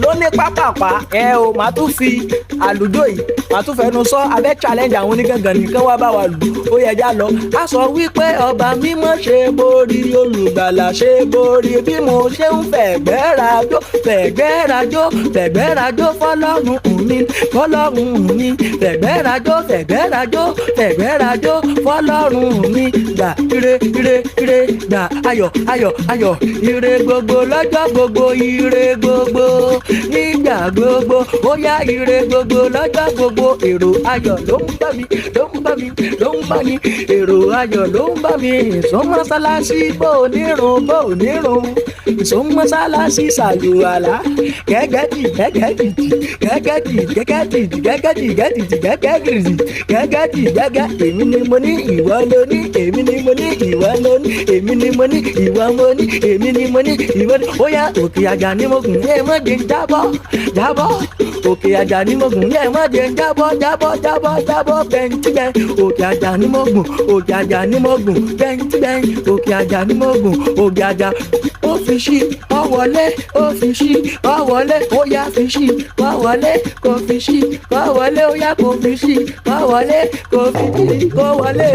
ló ní pápápá o máa tún fi àlùjọ yìí máa tún fẹnu sọ abẹ́ challenge àwọn onígangan nìkan wá bá wa lù ó yẹ já lọ. a sọ wípé ọba mímọ́ ṣe borí olùgbàlà ṣe borí bí mo ṣe ń fẹ̀gbẹ́ rajó fẹ̀gbẹ́ rajó fẹ̀gbẹ́ rajó fọlọ́run mi fọlọ́run mi fẹ̀gbẹ́ rajó fẹ̀gbẹ́ rajó fẹ̀gbẹ́ rajó fọlọ́run mi gbà ire ire ire gbà ayọ̀ ayọ̀ ayọ̀ ire gbogbo lọ́jọ́ gbogbo ire gbogbo nígbà gbogbo ó yá ire gbogbo lọ́jọ́ gbogbo èrò ayọ̀ ló ń bá mi ló ń bá mi ló ń bá mi èrò ayọ̀ ló ń bá mi ìsọmọsálásí bò nírun bò nírun ìsọmọsálásí ṣàlùwàlá gẹ́gẹ́dì gẹ́gẹ́dì gẹ́gẹ́dì gẹ́gẹ́dì gẹ́gẹ́dì gẹ́gẹ́dì gẹ́gẹ́dì gẹ́gẹ́dì gẹ́gẹ́ èmi ni mo ní ìwọ ló ní èmi ni mo ní ìwọ ló ní èmi ni mo ní ìwọ mo ní èmi ni mo ní ìwọ ní ó yá òkè àjà ni mo gùn ẹ má jẹ́ jábọ́ jábọ́ òkè àjà ni mo gùn ẹ má jẹ́ jábọ́ jábọ́ jábọ́ jábọ́ bẹ́ńtìbẹ́ òkè àjà ni mo gùn òkè àjà ni mo gùn bẹ́ńtìbẹ́ òkè àjà ni mo gùn òkè àjà ó fi ṣí ọ wọlé ó fi ṣí ọ wọlé ó yá fi ṣí ọ wọlé kò fi ṣí ọ wọlé ó yá kò fi ṣí ọ wọlé kò fi ṣí kò wọlé.